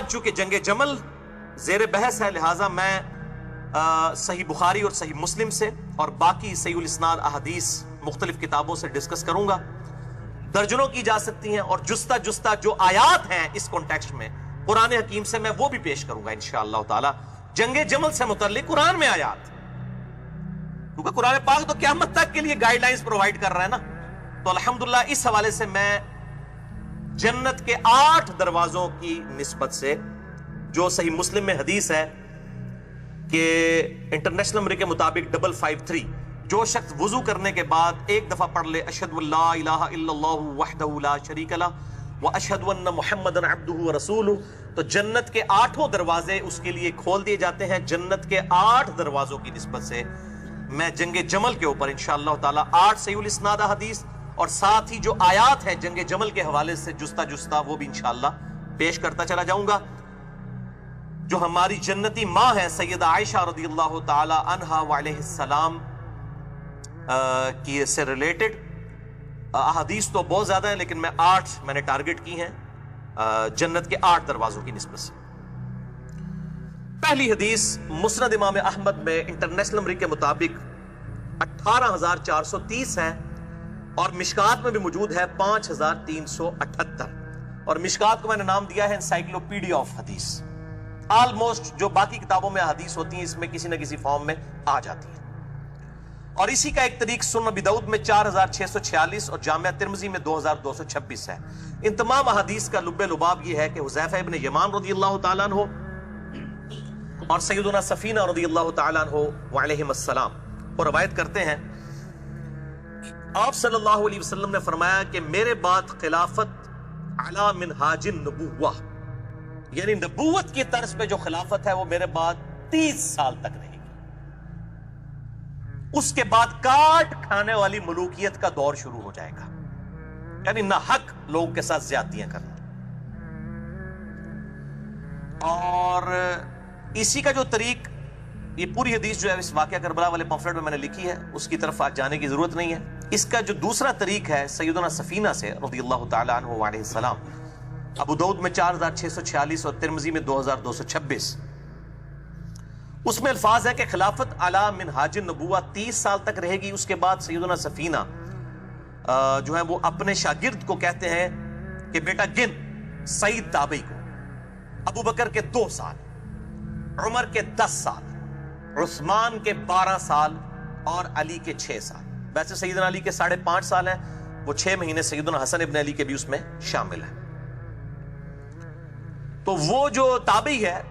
آج چونکہ جنگ جمل زیر بحث ہے، لہٰذا میں صحیح بخاری اور صحیح مسلم سے اور باقی صحیح الاسناد احادیث مختلف کتابوں سے ڈسکس کروں گا. درجنوں کی جا سکتی ہیں، اور جستہ جو آیات ہیں اس کانٹیکسٹ میں قرآن حکیم سے میں وہ بھی پیش کروں گا انشاءاللہ تعالی. جنگ جمل سے متعلق قرآن میں آیات، کیونکہ قرآن پاک تو قیامت تک کے لیے گائیڈ لائنز پرووائڈ کر رہا ہے نا. تو الحمدللہ اس حوالے سے میں جنت کے 8 دروازوں کی نسبت سے، جو صحیح مسلم میں حدیث ہے کہ انٹرنیشنل نمبر کے مطابق 553، جو شخص وضو کرنے کے بعد ایک دفعہ پڑھ لے اشہد اللہ الہ الا اللہ وحدہ لا شریک لہ واشہد ان محمدا عبدہ ورسولہ، تو جنت کے 8 دروازے اس کے لیے کھول دیے جاتے ہیں. جنت کے 8 دروازوں کی نسبت سے میں جنگ جمل کے اوپر انشاءاللہ تعالی 8 صحیح الاسناد حدیث اور ساتھ ہی جو آیات ہیں جنگ جمل کے حوالے سے جستہ وہ بھی انشاءاللہ پیش کرتا چلا جاؤں گا. جو ہماری جنتی ماں ہے سیدہ عائشہ رضی اللہ تعالی عنہا وعلیہ السلام کی سے ریلیٹڈ احادیث تو بہت زیادہ ہیں، لیکن میں 8 میں نے ٹارگٹ کی ہیں جنت کے 8 دروازوں کی نسبت سے. پہلی حدیث مسند امام احمد میں انٹرنیشنل نمبر کے مطابق 18430 ہے، اور مشکات میں بھی موجود ہے 5378، اور مشکات کو میں نے نام دیا ہے انسائکلوپیڈیا آف حدیث. آلموسٹ جو باقی کتابوں میں حدیث ہوتی ہیں اس میں کسی نہ کسی فارم میں آ جاتی ہے. اور اسی کا ایک طریق سنن ابی داؤد میں 4646 اور جامعہ ترمذی میں 2226 ہے. ان تمام احادیث کا لب لباب یہ ہے کہ حذیفہ ابن یمان رضی اللہ تعالیٰ عنہ اور سیدنا سفینہ رضی اللہ تعالیٰ عنہ وعلیہم السلام وہ روایت کرتے ہیں، آپ صلی اللہ علیہ وسلم نے فرمایا کہ میرے بعد خلافت علی منہاج النبوہ، یعنی نبوت کی طرز پہ جو خلافت ہے وہ میرے بعد 30 سال تک رہے گی. اس کے بعد کاٹ کھانے والی ملوکیت کا دور شروع ہو جائے گا، یعنی نہ حق لوگوں کے ساتھ زیادتیاں کرنا. اور اسی کا جو طریق، یہ پوری حدیث جو ہے اس واقعہ کربلا والے پمفلٹ میں میں نے لکھی ہے، اس کی طرف آج جانے کی ضرورت نہیں ہے. اس کا جو دوسرا طریق ہے سیدنا سفینہ سے رضی اللہ تعالی عنہ وعلیہ السلام، ابو داؤد میں 4646 اور ترمذی میں 2226، اس میں الفاظ ہے کہ خلافت علی منہاج النبوہ 30 سال تک رہے گی. اس کے بعد سیدنا سفینہ جو ہے وہ اپنے شاگرد کو کہتے ہیں کہ بیٹا گن سعید تابعی کو، ابو بکر کے 2 سال، عمر کے 10 سال، عثمان کے 12 سال اور علی کے 6 سال. ویسے سیدنا علی کے 5.5 سال ہیں، وہ 6 مہینے سیدنا حسن ابن علی کے بھی اس میں شامل ہیں. تو وہ جو تابعی ہے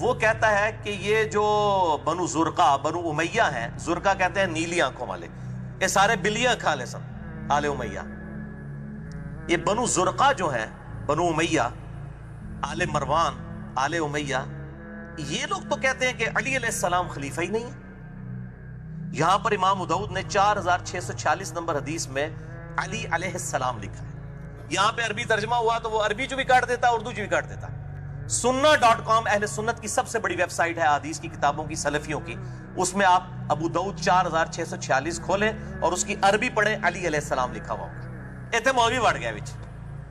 وہ کہتا ہے کہ یہ جو بنو زرقہ بنو امیہ ہیں، زرقہ کہتے ہیں نیلی آنکھوں والے، یہ سارے بلیاں کھا لے سب آل امیہ. یہ بنو زرقہ جو ہیں، بنو امیہ، آل مروان، آل امیہ، یہ لوگ تو کہتے ہیں کہ علی علیہ السلام خلیفہ ہی نہیں ہے. یہاں پر امام داؤد نے 4646 نمبر حدیث میں علی علیہ السلام لکھا ہے. یہاں پہ عربی ترجمہ ہوا تو وہ عربی جو بھی کاٹ دیتا، اردو جو بھی کاٹ دیتا. سننا.com اہل سنت کی سب سے بڑی ویب سائٹ ہے حدیث کی کتابوں کی، سلفیوں کی. اس میں آپ ابو داؤد 4646 کھولیں اور اس کی عربی پڑھیں، علی علیہ السلام لکھا ہوا ہوگا. اتنے مولوی بڑھ گیا وچ،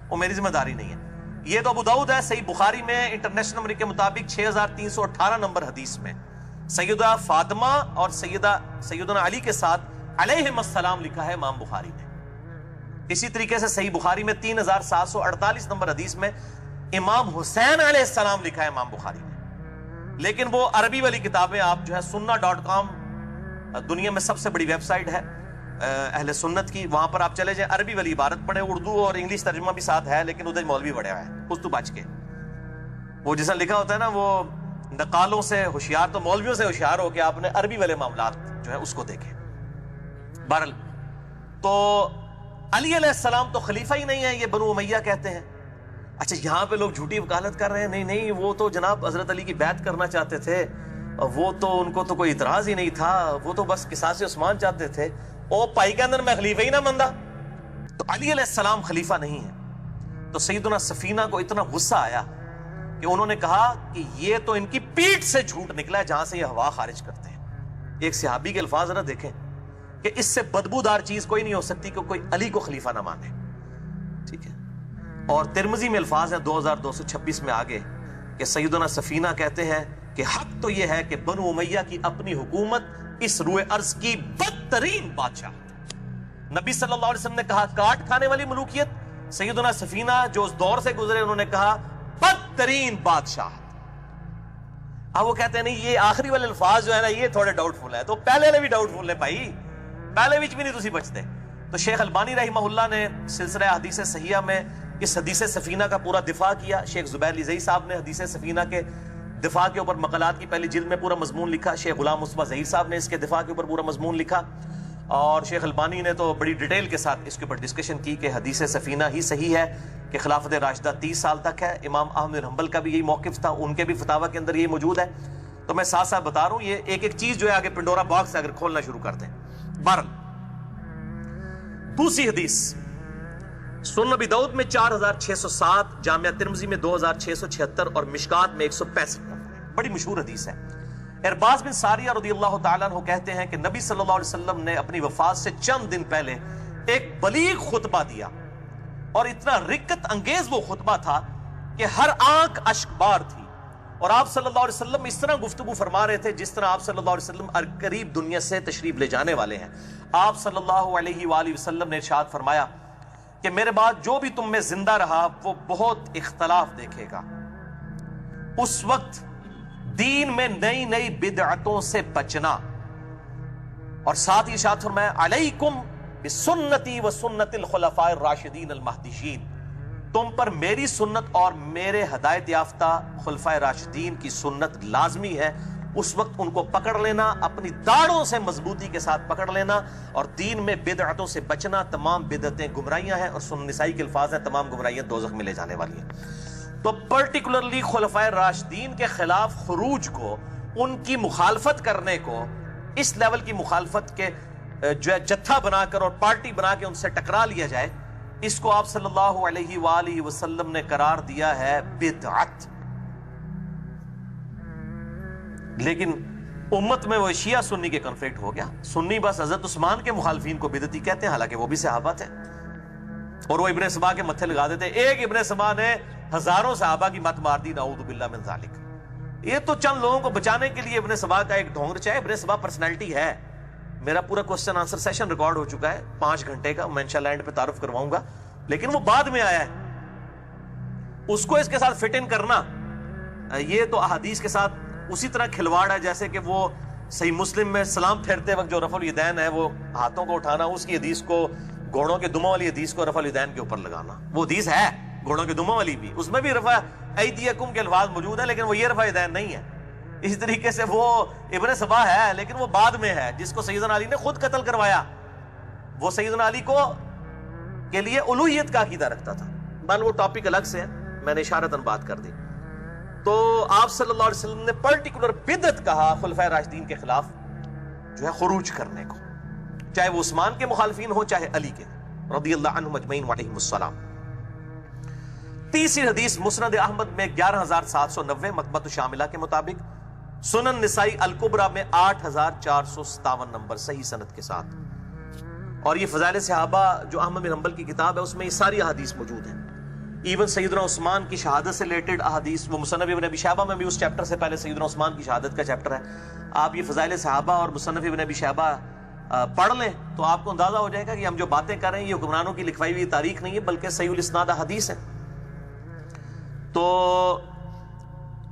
وہ میری ذمہ داری نہیں ہے. یہ تو ابو داؤد ہے. صحیح بخاری میں انٹرنیشنل نمبر کے مطابق 6318 نمبر حدیث میں سیدہ فاطمہ اور سیدنا علی کے ساتھ علیہم السلام لکھا ہے امام بخاری نے. اسی طریقے سے صحیح بخاری میں 3748 نمبر حدیث میں امام حسین علیہ السلام لکھا ہے امام بخاری نے. لیکن وہ عربی والی کتابیں آپ جو ہے سننا.com دنیا میں سب سے بڑی ویب سائٹ ہے اہل سنت کی، وہاں پر آپ چلے جائیں، عربی والی عبارت پڑھیں، اردو اور انگلش ترجمہ بھی ساتھ ہے، لیکن ادھر مولوی بڑھے ہوئے ہیں کچھ تو بچ کے. وہ جیسا لکھا ہوتا ہے نا، وہ نقالوں سے ہوشیار تو مولویوں سے ہوشیار ہو کے آپ نے عربی والے معاملات جو ہے اس کو دیکھیں. بہرحال تو علی علیہ السلام تو خلیفہ ہی نہیں ہے، یہ بنو امیہ کہتے ہیں. اچھا یہاں پہ لوگ جھوٹی وکالت کر رہے ہیں، نہیں وہ تو جناب حضرت علی کی بیعت کرنا چاہتے تھے، وہ تو ان کو تو کوئی اعتراض ہی نہیں تھا، وہ تو بس قصاص عثمان چاہتے تھے. او پائی کے اندر میں خلیفہ ہی نہ بندہ، تو علی علیہ السلام خلیفہ نہیں ہے. تو سیدنا سفینہ کو اتنا غصہ آیا کہ انہوں نے کہا کہ یہ تو ان کی پیٹھ سے جھوٹ نکلا ہے جہاں سے یہ ہوا خارج کرتے ہیں. ایک صحابی کے الفاظ ذرا دیکھیں کہ اس سے بدبودار چیز کوئی نہیں ہو سکتی کہ کوئی علی کو خلیفہ نہ مانے. ٹھیک ہے. اور ترمذی میں الفاظ ہیں 2226 میں آگے کہ سیدنا سفینہ کہتے ہیں کہ حق تو یہ ہے کہ بنو امیہ کی اپنی حکومت اس روئے ارض کی بدترین بادشاہ. نبی صلی اللہ علیہ وسلم نے کہا کاٹ کھانے والی ملوکیت، سیدنا سفینہ جو اس دور سے گزرے انہوں نے کہا بدترین بادشاہ. اب وہ کہتے ہیں نہیں یہ آخری والے الفاظ جو ہے نا یہ تھوڑے ڈاؤٹ فل ہے، تو پہلے والے بھی ڈاؤٹ فل ہے بھائی، پہلے بھی نہیں تسی بچتے. تو شیخ البانی رحمہ اللہ نے سلسلہ حدیث صحیحہ میں اس حدیث سفینہ کا پورا دفاع کیا. شیخ زبیر لزئی صاحب نے حدیث سفینہ کے دفاع کے اوپر مقالات کی پہلی جلد میں پورا مضمون لکھا. شیخ غلام مصطفیٰ ظہیر صاحب نے اس کے دفاع کے اوپر پورا مضمون لکھا، اور شیخ البانی نے تو بڑی ڈیٹیل کے ساتھ اس کے اوپر ڈسکشن کی کہ حدیث سفینہ ہی صحیح ہے، کہ خلافت راشدہ 30 سال تک ہے. امام احمد بن حنبل کا بھی یہی موقف تھا، ان کے بھی فتاویٰ کے اندر یہ موجود ہے. تو میں ساتھ ساتھ بتا رہا ہوں، یہ ایک ایک چیز جو ہے آگے پنڈورا باکس اگر کھولنا شروع کرتے ہیں. بہرحال دوسری حدیث سنن ابی داؤد میں 4607، جامعہ ترمذی میں 2676 اور مشکات میں 165. بڑی مشہور حدیث ہے. ارباز بن ساریہ رضی اللہ تعالیٰ عنہ کہتے ہیں کہ نبی صلی اللہ علیہ وسلم نے اپنی وفات سے چند دن پہلے ایک بلیغ خطبہ دیا، اور اتنا رکت انگیز وہ خطبہ تھا کہ ہر آنکھ اشکبار تھی. اور آپ صلی اللہ علیہ وسلم اس طرح گفتگو فرما رہے تھے جس طرح آپ صلی اللہ علیہ وسلم قریب دنیا سے تشریف لے جانے والے ہیں. آپ صلی اللہ علیہ وآلہ وسلم نے ارشاد فرمایا کہ میرے بعد جو بھی تم میں زندہ رہا وہ بہت اختلاف دیکھے گا. اس وقت دین میں نئی نئی بدعتوں سے بچنا، اور ساتھ ہی ارشاد فرمایا علیکم بسنتی و سنت الخلفاء الراشدین المہدیین، تم پر میری سنت اور میرے ہدایت یافتہ خلفائے راشدین کی سنت لازمی ہے. اس وقت ان کو پکڑ لینا، اپنی داڑھوں سے مضبوطی کے ساتھ پکڑ لینا، اور دین میں بدعتوں سے بچنا. تمام بدعتیں گمراہیاں ہیں، اور سنن نسائی کے الفاظ ہیں تمام گمراہیاں دوزخ میں لے جانے والی ہیں. تو پرٹیکولرلی خلفائے راشدین کے خلاف خروج کو، ان کی مخالفت کرنے کو، اس لیول کی مخالفت کے جو ہے جتھا بنا کر اور پارٹی بنا کے ان سے ٹکرا لیا جائے، اس کو آپ صلی اللہ علیہ وآلہ وسلم نے قرار دیا ہے بدعت. لیکن امت میں وہ شیعہ سنی کے کنفلکٹ ہو گیا. سنی بس حضرت عثمان کے مخالفین کو بدعتی کہتے ہیں، حالانکہ وہ بھی صحابہ تھے، اور وہ ابن سبا کے متھے لگا دیتے. ایک ابن سبا نے ہزاروں صحابہ کی مت مار دی، نعوذ باللہ من ذالک. یہ تو چند لوگوں کو بچانے کے لیے ابن سبا کا ایک ڈھونگ رچا ہے. ابن سبا پرسنالٹی ہے. میرا پورا کوسچن آنسر سیشن ریکارڈ ہو چکا ہے 5 گھنٹے کا، میں انشاءاللہ اینڈ پہ تعارف کرواؤں گا، لیکن وہ بعد میں آیا ہے. اس کو اس کے ساتھ فٹ ان کرنا، یہ تو احادیث کے ساتھ اسی طرح کھلواڑ ہے جیسے کہ وہ صحیح مسلم میں سلام پھیرتے وقت جو رفع الیدین ہے وہ ہاتھوں کو اٹھانا، اس کی حدیث کو، گھوڑوں کے دموں والی حدیث کو رفع الیدین کے اوپر لگانا. وہ حدیث ہے گھوڑوں کے دموں والی بھی، اس میں بھی رفع ایدیکم کے الفاظ موجود ہیں، لیکن وہ یہ رفع الیدین نہیں ہے. اسی طریقے سے وہ ابن سبا ہے، لیکن وہ بعد میں ہے، جس کو سیدنا علی نے خود قتل کروایا. وہ سیدنا علی کو کے لیے الوہیت کا عقیدہ رکھتا تھا. بل وہ ٹاپک الگ سے ہے، میں نے اشارتاً بات کر دی. تو آپ صلی اللہ علیہ وسلم نے پرٹیکولر بدعت کہا خلفائے راشدین کے خلاف جو ہے خروج کرنے کو، چاہے وہ عثمان کے مخالفین ہوں چاہے علی کے رضی اللہ عنہم اجمعین وعلیہم السلام. تیسری حدیث مسند احمد میں 11790 مکتبۃ شاملہ کے مطابق، سنن نسائی الکبریٰ میں 8457 نمبر صحیح سند کے ساتھ. اور یہ فضائل صحابہ جو احمد بن حنبل کی کتاب ہے اس میں یہ ساری احادیث موجود ہیں. ایون سیدنا عثمان کی شہادت سے ریلیٹڈ احادیث، وہ مصنف ابن ابی شیبہ میں بھی اس چیپٹر سے پہلے سیدنا عثمان کی شہادت کا چیپٹر ہے. آپ یہ فضائل صحابہ اور مصنف ابن ابی شیبہ پڑھ لیں تو آپ کو اندازہ ہو جائے گا کہ ہم جو باتیں کر رہے ہیں یہ حکمرانوں کی لکھوائی ہوئی تاریخ نہیں ہے بلکہ صحیح الاسناد حدیث ہے. تو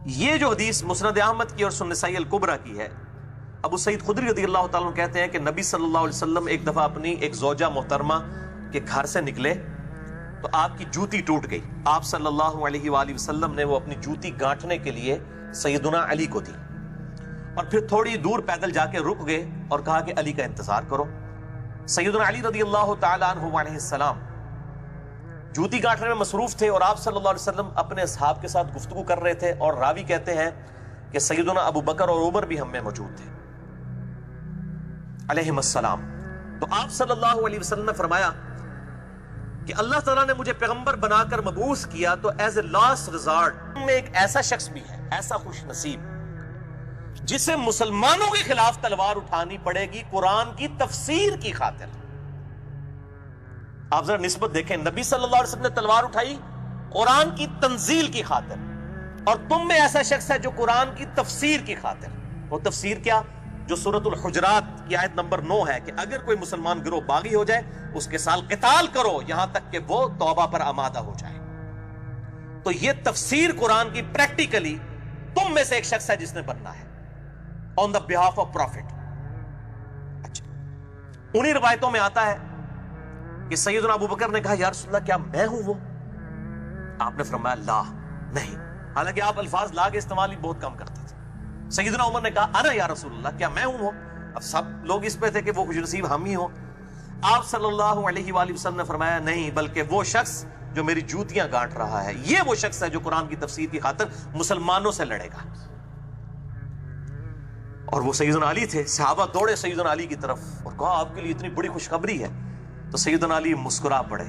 یہ جو حدیث مسند احمد کی اور سنن نسائی الکبریٰ کی ہے، ابو سعید خدری رضی اللہ تعالیٰ عنہ کہتے ہیں کہ نبی صلی اللہ علیہ وسلم ایک دفعہ اپنی ایک زوجہ محترمہ کے گھر سے نکلے تو آپ کی جوتی ٹوٹ گئی. آپ صلی اللہ علیہ وآلہ وسلم نے وہ اپنی جوتی گانٹھنے کے لیے سیدنا علی کو دی، اور پھر تھوڑی دور پیدل جا کے رک گئے اور کہا کہ علی کا انتظار کرو. سیدنا علی رضی اللہ تعالیٰ عنہ علیہ السلام جوتی گانٹھنے میں مصروف تھے، اور آپ صلی اللہ علیہ وسلم اپنے اصحاب کے ساتھ گفتگو کر رہے تھے. اور راوی کہتے ہیں کہ سیدنا ابو بکر اور عمر بھی ہم میں موجود تھے علیہم السلام. تو آپ صلی اللہ علیہ وسلم نے فرمایا کہ اللہ تعالیٰ نے مجھے پیغمبر بنا کر مبعوث کیا تو ایز اے لاسٹ ریزارٹ میں ایک ایسا شخص بھی ہے، ایسا خوش نصیب جسے مسلمانوں کے خلاف تلوار اٹھانی پڑے گی قرآن کی تفسیر کی خاطر. آپ ذرا نسبت دیکھیں، نبی صلی اللہ علیہ وسلم نے تلوار اٹھائی قرآن کی تنزیل کی خاطر، اور تم میں ایسا شخص ہے جو قرآن کی تفسیر کی خاطر، وہ تفسیر کیا جو سورۃ الحجرات کی آیت نمبر 9 ہے کہ اگر کوئی مسلمان گروہ باغی ہو جائے اس کے ساتھ قتال کرو یہاں تک کہ وہ توبہ پر آمادہ ہو جائے۔ تو یہ تفسیر قرآن کی پریکٹیکلی تم میں سے ایک شخص ہے جس نے بننا ہے on the behalf of prophet۔ اچھا، انہی روایتوں میں آتا ہے کہ سیدنا ابو بکر نے کہا یا رسول اللہ کیا میں ہوں وہ؟ آپ نے فرمایا لا، نہیں، حالانکہ آپ الفاظ لا کے استعمال ہی بہت کم کرتے تھے۔ سیدنا عمر نے کہا انا یا رسول اللہ، کیا میں ہوں وہ؟ اب سب لوگ اس پہ تھے کہ وہ خوش نصیب ہم ہی ہوں۔ آپ صلی اللہ علیہ وآلہ وسلم نے فرمایا نہیں، بلکہ وہ شخص جو میری جوتیاں گانٹ رہا ہے، یہ وہ شخص ہے جو قرآن کی تفسیر کی خاطر مسلمانوں سے لڑے گا۔ اور وہ سیدنا علی تھے، صحابہ دوڑے سیدنا علی کی طرف اور کہا آپ کے لیے اتنی بڑی خوشخبری ہے۔ تو سیدنا علی مسکرا پڑے۔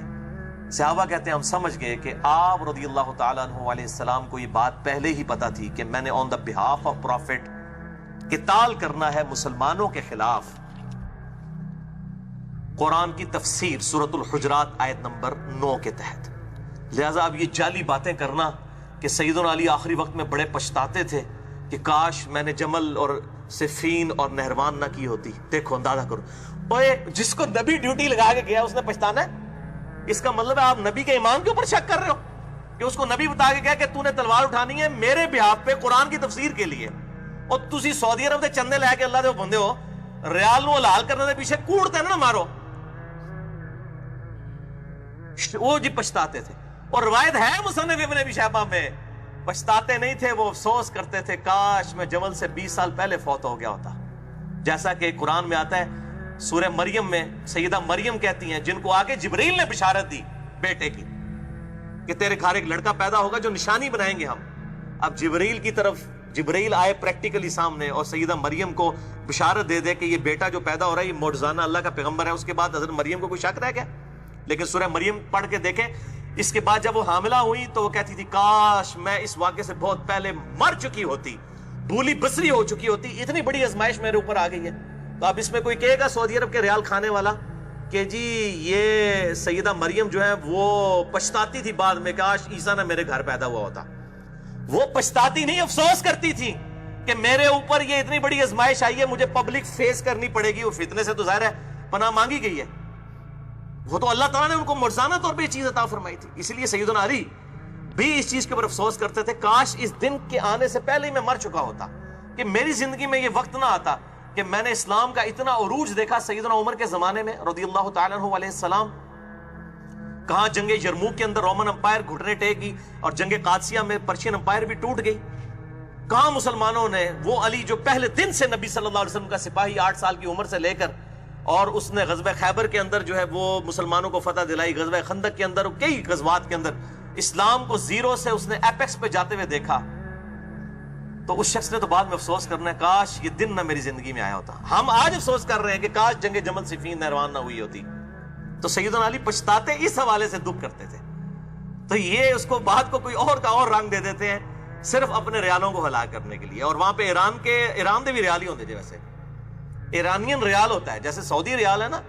صحابہ کہتے ہیں ہم سمجھ گئے کہ آپ رضی اللہ تعالیٰ عنہ علیہ السلام کو یہ بات پہلے ہی پتا تھی کہ میں نے آن دا بہاف آف پروفٹ قتال کرنا ہے مسلمانوں کے خلاف۔ قرآن کی تفسیر سورۃ الحجرات آیت نمبر 9 کے تحت۔ لہذا اب یہ جعلی باتیں کرنا کہ سیدنا علی آخری وقت میں بڑے پچھتاتے تھے کہ کاش میں نے جمل اور صفین اور نہروان نہ کی ہوتی۔ دیکھو اندازہ کرو، اوے جس کو نبی ڈیوٹی لگا کے گیا اس نے پچھتانا ہے؟ اس کا مطلب ہے آپ نبی کے ایمان کے اوپر شک کر رہے ہو کہ اس کو نبی بتا کے گیا کہ تو نے تلوار اٹھانی ہے میرے بیاف پہ قرآن کی تفسیر کے لیے، اور تسی سعودی عرب سے چندے لے کے اللہ دے بندے ہو، ریال نو حلال کرنے دے پیچھے کوڑتے نہ مارو۔ وہ جی پچھتاتے تھے، اور روایت ہے مصنف ابن ابی شیبہ میں، پچھتاتے نہیں تھے، وہ افسوس کرتے تھے کاش میں جمل سے 20 سال پہلے فوت ہو گیا ہوتا۔ جیسا کہ قرآن میں آتا ہے سورہ مریم میں، سیدہ مریم کہتی ہیں جن کو آگے جبریل نے بشارت دی بیٹے کی کہ تیرے گھر ایک لڑکا پیدا ہوگا جو نشانی بنائیں گے ہم۔ اب جبریل کی طرف جبریل آئے پریکٹیکلی سامنے اور سیدہ مریم کو بشارت دے دے کہ یہ بیٹا جو پیدا ہو رہا ہے یہ معجزانہ اللہ کا پیغمبر ہے، اس کے بعد حضرت مریم کو کوئی شک رہ گیا؟ لیکن سورہ مریم پڑھ کے دیکھیں، اس کے بعد جب وہ حاملہ ہوئی تو وہ کہتی تھی کاش میں اس واقعے سے بہت پہلے مر چکی ہوتی، بھولی بسری ہو چکی ہوتی، اتنی بڑی آزمائش میرے اوپر آ گئی ہے۔ تو اب اس میں کوئی کہے گا سعودی عرب کے ریال کھانے والا کہ جی یہ سیدہ مریم جو ہے وہ پچھتاتی تھی بعد میں کاش عیسیٰ نہ میرے گھر پیدا ہوا ہوتا؟ وہ پچھتاتی نہیں، افسوس کرتی تھی کہ میرے اوپر یہ اتنی بڑی آزمائش آئی ہے، مجھے پبلک فیس کرنی پڑے گی، اور فتنے سے تو ظاہر ہے پناہ مانگی گئی ہے۔ وہ تو اللہ تعالیٰ نے ان کو مرزانہ طور پہ یہ چیز عطا فرمائی تھی، اس لیے سیدنا علی بھی اس چیز کے اوپر افسوس کرتے تھے کاش اس دن کے آنے سے پہلے ہی میں مر چکا ہوتا، کہ میری زندگی میں یہ وقت نہ آتا کہ میں نے اسلام کا اتنا عروج دیکھا سیدنا عمر کے زمانے میں رضی اللہ تعالیٰ عنہ علیہ السلام، کہاں جنگ یرموک کے اندر رومن امپائر گھٹنے ٹیک گئی اور جنگ قادسیہ میں پرشین امپائر بھی ٹوٹ گئی، کہاں مسلمانوں نے وہ علی جو پہلے دن سے نبی صلی اللہ علیہ وسلم کا سپاہی 8 سال کی عمر سے لے کر، اور اس نے غزوہ خیبر کے اندر جو ہے وہ مسلمانوں کو فتح دلائی، غزوہ خندق کے اندر، کئی غزوات کے اندر اسلام کو زیرو سے اس نے ایپیکس پہ جاتے ہوئے دیکھا، تو اس شخص نے تو بعد میں افسوس کرنا ہے کاش یہ دن نہ میری زندگی میں آیا ہوتا۔ ہم آج افسوس کر رہے ہیں کہ کاش جنگ جمل صفین نہروان نہ ہوئی ہوتی۔ تو سیدنا علی پچھتاتے اس حوالے سے دکھ کرتے تھے، تو یہ اس کو بات کو کوئی اور کا اور رنگ دے دیتے ہیں صرف اپنے ریالوں کو ہلاک کرنے کے لیے۔ اور وہاں پہ ایران دے بھی ریال ہی ہوتے تھے، ویسے ایرانین ریال ہوتا ہے جیسے سعودی ریال ہے نا،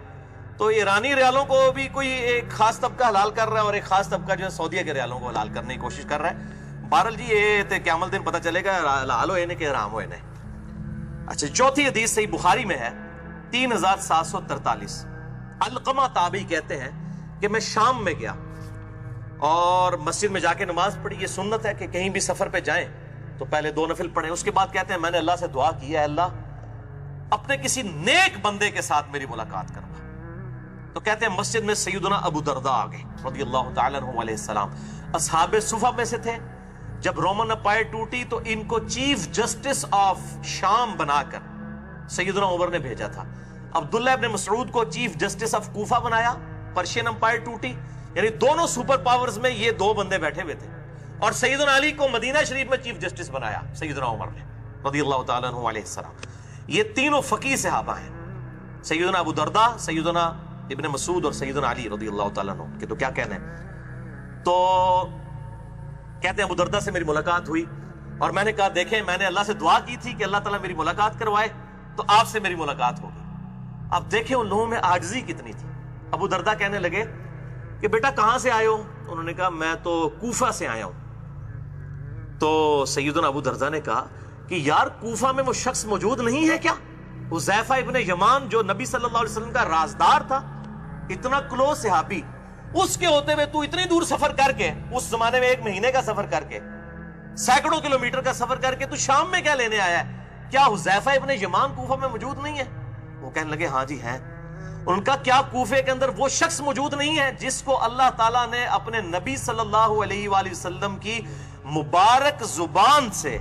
تو ایرانی ریالوں کو بھی کوئی ایک خاص طبقہ حلال کر رہا ہے اور ایک خاص طبقہ جو ہے سعودیہ کے ریالوں کو حلال کرنے کی کوشش کر رہا ہے۔ بہرحال جی یہ تے قیامت دن پتہ چلے گا حلال ہوئے نے کہ حرام ہوئے نے۔ اچھا، چوتھی حدیث صحیح بخاری میں ہے 3743، علقمہ تابعی کہتے ہیں کہ میں شام میں گیا اور مسجد میں جا کے نماز پڑھی۔ یہ سنت ہے کہ کہیں بھی سفر پہ جائیں تو پہلے 2 نفل پڑھیں، اس کے بعد کہتے ہیں میں نے اللہ سے دعا کی ہے اللہ اپنے کسی نیک بندے کے ساتھ میری ملاقات کروا۔ تو کہتے ہیں مسجد میں سیدنا ابو درداء آ گئے رضی اللہ تعالیٰ عنہ علیہ السلام، اصحاب صفہ میں سے تھے۔ جب رومن امپائر ٹوٹی تو ان کو چیف جسٹس آف شام بنا کر سیدنا عمر نے بھیجا تھا۔ عبداللہ ابن مسعود کو چیف جسٹس آف کوفہ بنایا، پرشین امپائر ٹوٹی، یعنی دونوں سپر پاورز میں یہ 2 بندے بیٹھے ہوئے تھے، اور سیدنا علی کو مدینہ شریف میں چیف جسٹس بنایا سیدنا عمر نے رضی اللہ تعالیٰ عنہ علیہ السلام۔ یہ تینوں فقیہ صحابہ ہیں، سیدنا ابو درداء، سیدنا ابن مسعود اور سیدنا علی رضی اللہ تعالیٰ عنہ کہ تو کیا کہنا ہے۔ تو کہتے ہیں ابو درداء سے میری ملاقات ہوئی اور میں نے کہا دیکھیں میں نے اللہ سے دعا کی تھی کہ اللہ تعالیٰ میری ملاقات کروائے، تو آپ سے میری ملاقات ہوگی۔ اب دیکھیں ان لوگوں میں عاجزی کتنی تھی۔ ابو درداء کہنے لگے کہ بیٹا کہاں سے آئے ہو؟ انہوں نے کہا میں تو کوفہ سے آیا ہوں۔ تو سیدنا ابو درداء نے کہا کہ یار کوفہ میں وہ شخص موجود نہیں ہے کیا، حذیفہ ابن یمان جو نبی صلی اللہ علیہ وسلم کا رازدار تھا، اتنا کلوز صحابی، اس کے ہوتے ہوئے تو اتنی دور سفر کر کے، اس زمانے میں 1 مہینے کا سفر کر کے، سینکڑوں کلومیٹر کا سفر کر کے تو شام میں کیا لینے آیا ہے؟ کیا حذیفہ ابن یمان کوفہ میں موجود نہیں ہے؟ وہ کہنے لگے ہاں جی ہیں۔ ان کا کیا کوفے کے اندر وہ شخص موجود نہیں ہے جس کو اللہ تعالیٰ نے اپنے نبی صلی اللہ علیہ وآلہ وسلم کی مبارک زبان سے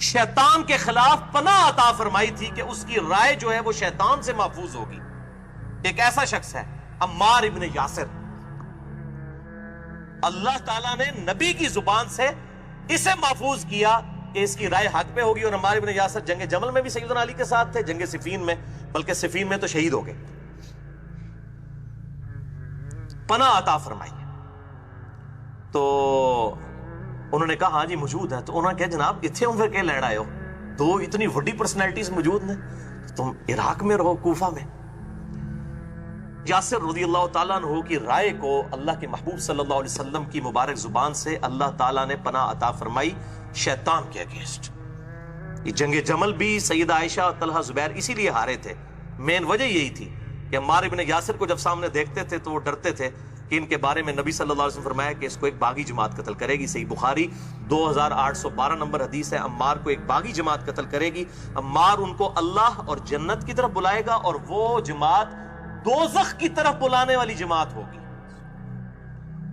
شیطان کے خلاف پناہ عطا فرمائی تھی کہ اس کی رائے جو ہے وہ شیطان سے محفوظ ہوگی؟ ایک ایسا شخص ہے عمار ابن یاسر۔ اللہ تعالیٰ نے نبی کی زبان سے اسے محفوظ کیا کہ اس کی رائے حق پہ ہوگی، اور عمار ابن یاسر جنگ جمل میں بھی سیدنا علی کے ساتھ تھے، جنگ صفین میں، بلکہ صفین میں تو شہید ہو گئے۔ پناہ عطا فرمائی تو انہوں نے کہا ہاں جی موجود ہے۔ تو انہوں نے کہا جناب اتھے ہوں پھر کہ لڑ آئے ہو، دو اتنی وڈی پرسنالٹیز موجود ہیں، تم عراق میں رہو، کوفہ میں۔ یاسر رضی اللہ تعالیٰ عنہ کی رائے کو اللہ کے محبوب صلی اللہ علیہ وسلم کی مبارک زبان سے اللہ تعالیٰ نے پناہ عطا فرمائی شیطان کے اگینسٹ۔ یہ جنگ جمل بھی سیدہ عائشہ، طلحہ، زبیر اسی لیے ہارے تھے، مین وجہ یہی تھی کہ عمار ابن یاسر کو جب سامنے دیکھتے تھے تو وہ ڈرتے تھے کہ ان کے بارے میں نبی صلی اللہ علیہ وسلم فرمایا کہ اس کو ایک باغی جماعت قتل کرے گی۔ صحیح بخاری 2812 نمبر حدیث ہے، عمار کو ایک باغی جماعت قتل کرے گی، عمار ان کو اللہ اور جنت کی طرف بلائے گا، اور وہ جماعت دوزخ کی طرف بلانے والی جماعت ہوگی۔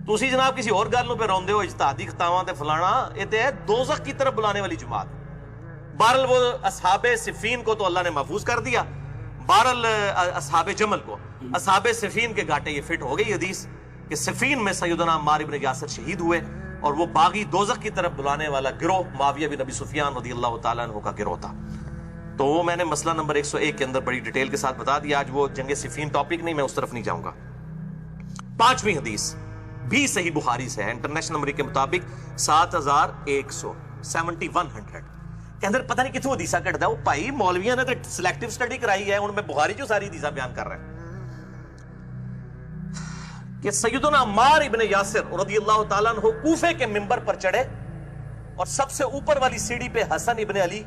تو اسی جناب کسی اور گالوں پہ روندے ہو، اجتہادی خطاواں تے فلانا، یہ ہے دوزخ کی طرف بلانے والی جماعت۔ بہرحال وہ اصحاب صفین کو تو اللہ نے محفوظ کر دیا، بہرحال اصحاب جمل کو، اصحاب صفین کے گھاٹے یہ فٹ ہو گئی حدیث کہ صفین میں سیدنا عمار ابن یاسر شہید ہوئے، اور وہ باغی دوزخ کی طرف بلانے والا گروہ معاویہ بن ابی سفیان رضی اللہ تعالیٰ عنہ کا گروہ تھا۔ تو وہ میں نے مسئلہ نمبر 101 کے اندر بڑی ڈیٹیل کے ساتھ بتا دیا، آج وہ جنگ صفین ٹاپک نہیں، میں اس طرف نہیں جاؤں گا۔ 5ویں حدیث بھی صحیح بخاری سے ہے، انٹرنیشنل نمبر کے مطابق 7100 کے اندر پتہ نہیں کتوں حدیثہ کٹتا ہے، وہ بھائی مولویاں نے تو سلیکٹیو سٹڈی کرائی ہے، ان میں بخاری جو ساری حدیثہ بیان کر رہے ہیں کہ سیدنا عمار ابن یاسر رضی اللہ تعالیٰ عنہ کوفے کے منبر پر چڑھے اور سب سے اوپر والی سیڑھی پہ حسن ابن علی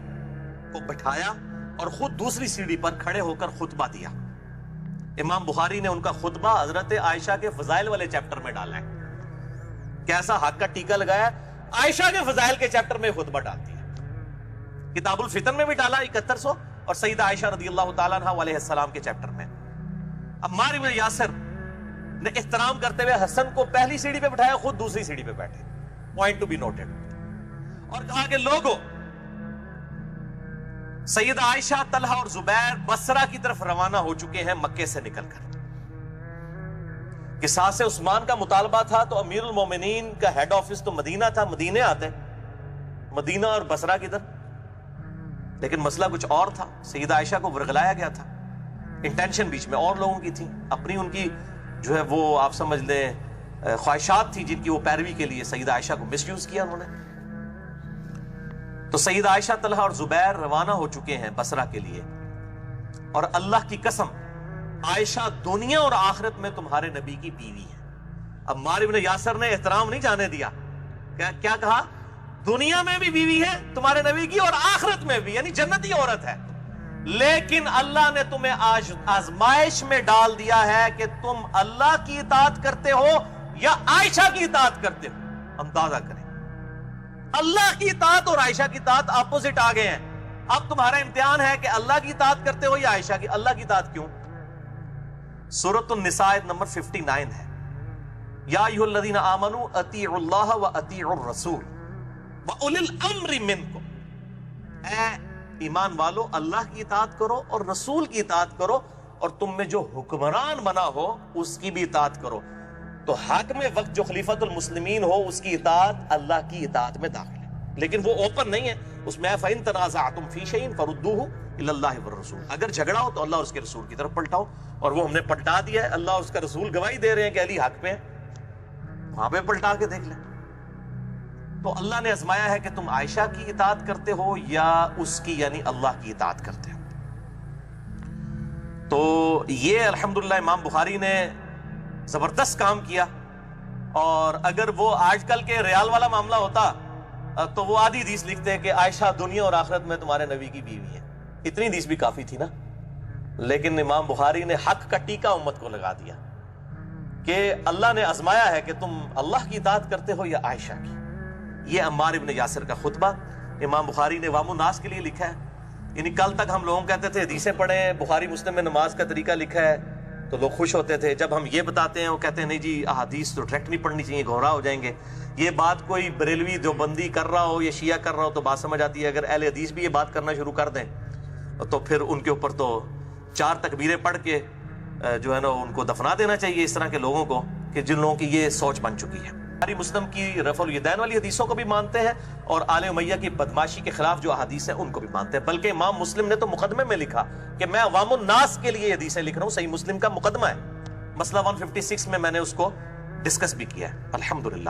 کو بٹھایا اور خود دوسری سیڑھی پر کھڑے ہو کر خطبہ دیا۔ امام بخاری نے ان کا خطبہ حضرت عائشہ کے فضائل والے چیپٹر میں ڈالا ہے، کیسا حق کا ٹیکہ لگایا، عائشہ کے فضائل کے چیپٹر میں خطبہ ڈالتی ہے، کتاب الفتن میں بھی ڈالا 7100، اور سیدہ عائشہ رضی اللہ تعالیٰ عنہ علیہ السلام کے چیپٹر میں۔ عمار ابن یاسر نے احترام کرتے ہوئے حسن کو پہلی سیڑھی پہ بٹھایا، خود دوسری سیڑھی پہ بیٹھے، پوائنٹ ٹو بی نوٹڈ، اور کہا کہ لوگوں، سیدہ عائشہ، طلحہ اور زبیر بصرہ کی طرف روانہ ہو چکے ہیں مکے سے نکل کر۔ قصاص عثمان کا مطالبہ تھا تو امیر المومنین کا ہیڈ آفس تو مدینہ تھا، مدینے آتے، مدینہ اور بصرہ کی طرف، لیکن مسئلہ کچھ اور تھا، سیدہ عائشہ کو ورغلایا گیا تھا، انٹینشن بیچ میں اور لوگوں کی تھی، اپنی ان کی جو ہے وہ آپ سمجھ لیں خواہشات تھی جن کی وہ پیروی کے لیے سیدہ عائشہ کو مس یوز کیا انہوں نے۔ تو سیدہ عائشہ، طلحہ اور زبیر روانہ ہو چکے ہیں بصرہ کے لیے، اور اللہ کی قسم عائشہ دنیا اور آخرت میں تمہارے نبی کی بیوی ہے۔ اب عمار ابن یاسر نے احترام نہیں جانے دیا، کیا کہا؟ دنیا میں بھی بیوی ہے تمہارے نبی کی اور آخرت میں بھی، یعنی جنتی عورت ہے، لیکن اللہ نے تمہیں آزمائش میں ڈال دیا ہے کہ تم اللہ کی اطاعت کرتے ہو یا عائشہ کی اطاعت کرتے ہو۔ اندازہ کریں، اللہ کی اطاعت اور عائشہ کی اطاعت اپوزٹ آ گئے ہیں۔ اب تمہارا امتحان ہے کہ اللہ کی اطاعت کرتے ہو یا عائشہ کی۔ اللہ کی اطاعت کیوں؟ سورۃ النساء نمبر 59 ہے، یا ایھا الذین آمنوا اطیعوا اللہ واطیعوا الرسول واولی الامر منکم، اے ایمان والو اللہ کی اطاعت کرو اور رسول کی اطاعت کرو، اور تم میں جو حکمران بنا ہو اس کی بھی اطاعت کرو۔ تو حاکم وقت جو خلیفۃ المسلمین ہو اس کی اطاعت اللہ کی اطاعت میں داخل ہے، لیکن وہ اوپن نہیں ہے، اس میں فَإِن تَنَازَعْتُمْ فِي شَيْءٍ فَرُدُّوهُ إِلَى اللَّهِ وَالرَّسُولِ، اگر جھگڑا ہو تو اللہ اور اس کے رسول کی طرف پلٹاؤ، اور وہ ہم نے پلٹا دیا ہے، اللہ اور اس کا رسول گواہی دے رہے ہیں کہ علی حق پہ ہے، وہاں پہ پلٹا کے دیکھ لیں۔ تو اللہ نے آزمایا ہے کہ تم عائشہ کی اطاعت کرتے ہو یا اس کی، یعنی اللہ کی اطاعت کرتے ہو۔ تو یہ الحمدللہ امام بخاری نے زبردست کام کیا، اور اگر وہ آج کل کے ریال والا معاملہ ہوتا تو وہ آدھی حدیث لکھتے ہیں کہ عائشہ دنیا اور آخرت میں تمہارے نبی کی بیوی ہے. اتنی حدیث بھی کافی تھی نا. لیکن امام بخاری نے حق کا ٹیکا امت کو لگا دیا کہ اللہ نے آزمایا ہے کہ تم اللہ کی اطاعت کرتے ہو یا عائشہ کی. یہ عمار ابن یاسر کا خطبہ امام بخاری نے عوام الناس کے لیے لکھا ہے. یعنی کل تک ہم لوگوں کہتے تھے حدیثیں پڑھیں, بخاری مسلم میں نماز کا طریقہ لکھا ہے, تو لوگ خوش ہوتے تھے. جب ہم یہ بتاتے ہیں وہ کہتے ہیں نہیں جی احادیث تو ڈائریکٹ نہیں پڑھنی چاہیے, گھبراہ ہو جائیں گے. یہ بات کوئی بریلوی دیوبندی کر رہا ہو یا شیعہ کر رہا ہو تو بات سمجھ آتی ہے. اگر اہل حدیث بھی یہ بات کرنا شروع کر دیں تو پھر ان کے اوپر تو 4 تکبیریں پڑھ کے جو ہے نا ان کو دفنا دینا چاہیے, اس طرح کے لوگوں کو کہ جن لوگوں کی یہ سوچ بن چکی ہے. بخاری مسلم کی رفع الیدین والی حدیثوں کو بھی مانتے ہیں اور آل امیہ کی بدماشی کے خلاف جو احادیث ہیں ان کو بھی مانتے ہیں. بلکہ امام مسلم نے تو مقدمے میں لکھا کہ میں عوام الناس کے لیے حدیثیں لکھ رہا ہوں. صحیح مسلم کا مقدمہ ہے, مسئلہ 156 میں نے اس کو ڈسکس بھی کیا ہے الحمدللہ.